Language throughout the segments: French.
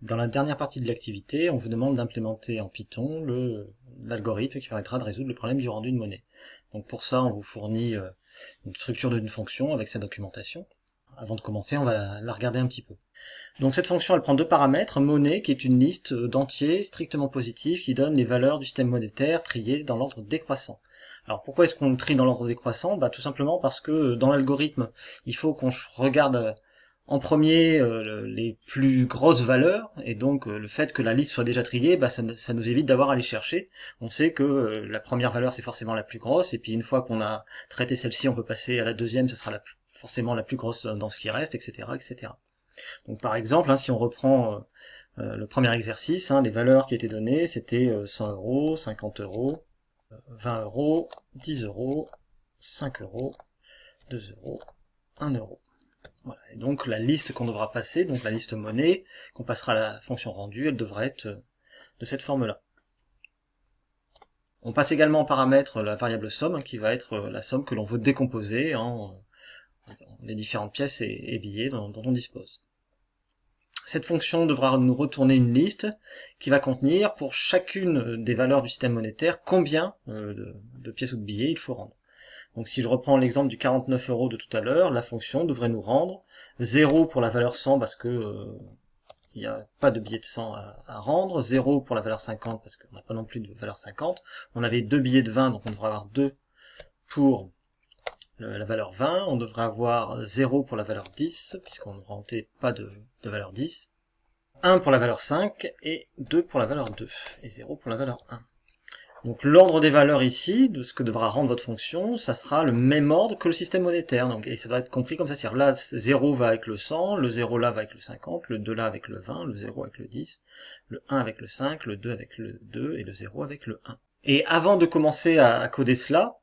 Dans la dernière partie de l'activité, on vous demande d'implémenter en Python l'algorithme qui permettra de résoudre le problème du rendu de monnaie. Donc pour ça, on vous fournit une structure d'une fonction avec sa documentation. Avant de commencer, on va la regarder un petit peu. Donc cette fonction, elle prend deux paramètres, monnaie qui est une liste d'entiers strictement positifs qui donne les valeurs du système monétaire triées dans l'ordre décroissant. Alors pourquoi est-ce qu'on trie dans l'ordre décroissant? Tout simplement parce que dans l'algorithme, il faut qu'on regarde en premier les plus grosses valeurs, et donc le fait que la liste soit déjà triée, ça nous évite d'avoir à les chercher. On sait que la première valeur c'est forcément la plus grosse, et puis une fois qu'on a traité celle-ci, on peut passer à la deuxième, ce sera forcément la plus grosse dans ce qui reste, etc. etc. Donc par exemple, si on reprend le premier exercice, les valeurs qui étaient données, c'était 100 euros, 50 euros, 20 euros, 10 euros, 5 euros, 2 euros, 1 euro. Voilà. Et donc la liste qu'on devra passer, donc la liste monnaie, qu'on passera à la fonction rendue, elle devrait être de cette forme-là. On passe également en paramètre la variable somme, qui va être la somme que l'on veut décomposer en les différentes pièces et billets dont on dispose. Cette fonction devra nous retourner une liste qui va contenir pour chacune des valeurs du système monétaire combien de pièces ou de billets il faut rendre. Donc si je reprends l'exemple du 49 euros de tout à l'heure, la fonction devrait nous rendre 0 pour la valeur 100 parce que il n'y a pas de billet de 100 à rendre, 0 pour la valeur 50 parce qu'on n'a pas non plus de valeur 50. On avait deux billets de 20, donc on devrait avoir 2 pour la valeur 20. On devrait avoir 0 pour la valeur 10, puisqu'on ne rentrait pas de valeur 10. 1 pour la valeur 5 et 2 pour la valeur 2 et 0 pour la valeur 1. Donc l'ordre des valeurs ici, de ce que devra rendre votre fonction, ça sera le même ordre que le système monétaire. Donc, et ça doit être compris comme ça, c'est-à-dire là, 0 va avec le 100, le 0 là va avec le 50, le 2 là avec le 20, le 0 avec le 10, le 1 avec le 5, le 2 avec le 2 et le 0 avec le 1. Et avant de commencer à coder cela,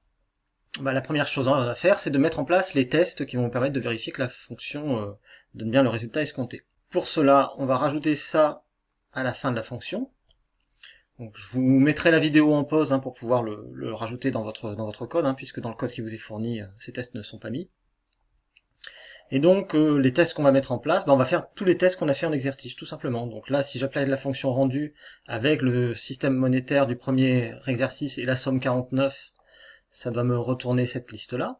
la première chose à faire, c'est de mettre en place les tests qui vont permettre de vérifier que la fonction donne bien le résultat escompté. Pour cela, on va rajouter ça à la fin de la fonction. Donc, je vous mettrai la vidéo en pause pour pouvoir le rajouter dans votre code, puisque dans le code qui vous est fourni, ces tests ne sont pas mis. Et donc, les tests qu'on va mettre en place, on va faire tous les tests qu'on a fait en exercice, tout simplement. Donc là, si j'appelle la fonction rendue avec le système monétaire du premier exercice et la somme 49, ça doit me retourner cette liste-là.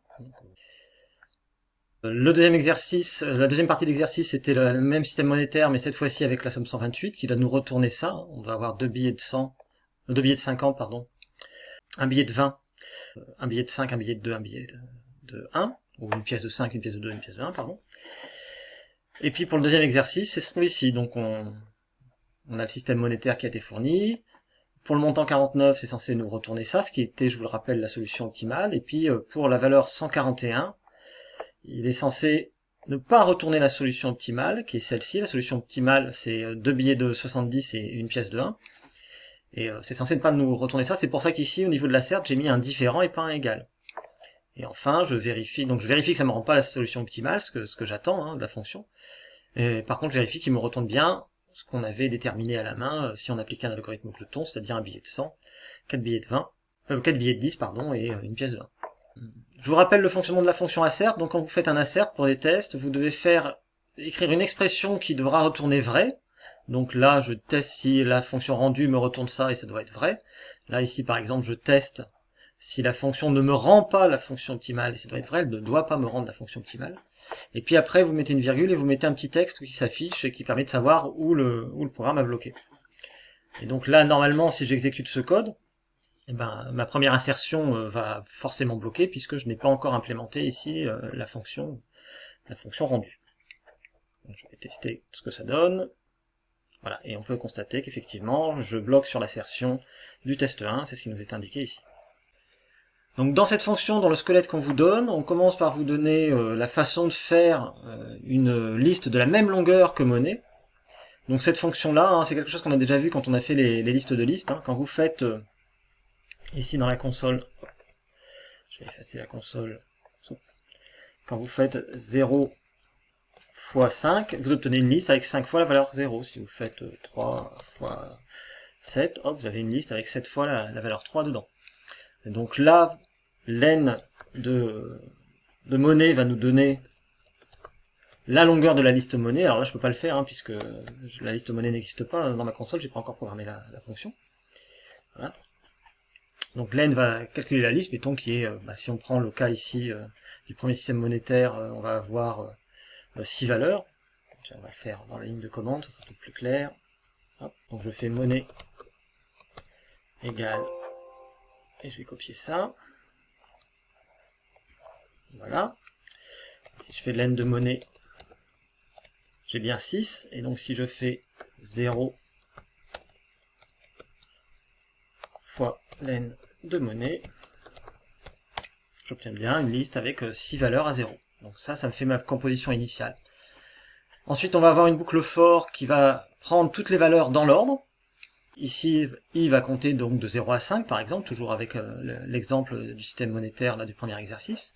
Le deuxième exercice, la deuxième partie de l'exercice, c'était le même système monétaire, mais cette fois-ci avec la somme 128, qui doit nous retourner ça. On doit avoir deux billets de 50, pardon, un billet de 20, un billet de 5, un billet de 2, un billet de 1, ou une pièce de 5, une pièce de 2, une pièce de 1, pardon. Et puis pour le deuxième exercice, c'est celui-ci. Donc on a le système monétaire qui a été fourni. Pour le montant 49, c'est censé nous retourner ça, ce qui était, je vous le rappelle, la solution optimale. Et puis pour la valeur 141, il est censé ne pas retourner la solution optimale, qui est celle-ci. La solution optimale, c'est deux billets de 70 et une pièce de 1. Et c'est censé ne pas nous retourner ça. C'est pour ça qu'ici, au niveau de la CERT, j'ai mis un différent et pas un égal. Et enfin, je vérifie que ça me rend pas la solution optimale, ce que j'attends de la fonction. Et par contre, je vérifie qu'il me retourne bien ce qu'on avait déterminé à la main si on appliquait un algorithme cloton, c'est-à-dire un billet de 100, 4 billets de 20, 4 billets de 10, pardon, et une pièce de 1. Je vous rappelle le fonctionnement de la fonction assert. Donc quand vous faites un assert pour des tests, vous devez écrire une expression qui devra retourner vrai. Donc là, je teste si la fonction rendue me retourne ça et ça doit être vrai. Là, ici, par exemple, je teste si la fonction ne me rend pas la fonction optimale et ça doit être vrai, elle ne doit pas me rendre la fonction optimale. Et puis après, vous mettez une virgule et vous mettez un petit texte qui s'affiche et qui permet de savoir où le programme a bloqué. Et donc là, normalement, si j'exécute ce code, ma première insertion va forcément bloquer puisque je n'ai pas encore implémenté ici la fonction rendue. Donc, je vais tester ce que ça donne. Voilà, et on peut constater qu'effectivement, je bloque sur l'assertion du test 1, c'est ce qui nous est indiqué ici. Donc dans cette fonction, dans le squelette qu'on vous donne, on commence par vous donner la façon de faire une liste de la même longueur que monnaie. Donc cette fonction-là, c'est quelque chose qu'on a déjà vu quand on a fait les listes de listes. Quand vous faites ici dans la console, je vais effacer la console, quand vous faites 0 fois 5, vous obtenez une liste avec 5 fois la valeur 0. Si vous faites 3 fois 7, hop, vous avez une liste avec 7 fois la valeur 3 dedans. Et donc là, l'N de monnaie va nous donner la longueur de la liste monnaie. Alors là, je peux pas le faire, hein, puisque la liste monnaie n'existe pas dans ma console, j'ai pas encore programmé la fonction. Voilà. Donc len va calculer la liste, mettons qui est, si on prend le cas ici du premier système monétaire, on va avoir 6 valeurs. Tiens, on va le faire dans la ligne de commande, ça sera peut-être plus clair. Hop. Donc je fais monnaie égale, et je vais copier ça. Voilà. Si je fais len de monnaie, j'ai bien 6, et donc si je fais 0 fois len de monnaie, j'obtiens bien une liste avec 6 valeurs à 0. Donc ça me fait ma composition initiale. Ensuite, on va avoir une boucle for qui va prendre toutes les valeurs dans l'ordre. Ici, i va compter donc de 0 à 5, par exemple, toujours avec l'exemple du système monétaire là, du premier exercice.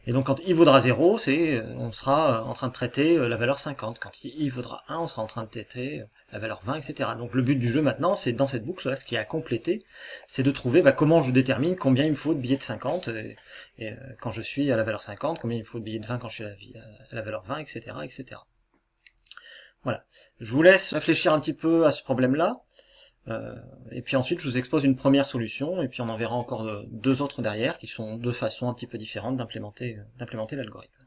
Et donc quand i vaudra 0, on sera en train de traiter la valeur 50. Quand i vaudra 1, on sera en train de traiter la valeur 20, etc. Donc le but du jeu maintenant, c'est dans cette boucle là, ce qui est à compléter, c'est de trouver comment je détermine combien il me faut de billets de 50, et quand je suis à la valeur 50, combien il me faut de billets de 20 quand je suis à la valeur 20, etc., etc. Voilà. Je vous laisse réfléchir un petit peu à ce problème-là. Et puis ensuite je vous expose une première solution, et puis on en verra encore deux autres derrière, qui sont deux façons un petit peu différentes d'implémenter l'algorithme.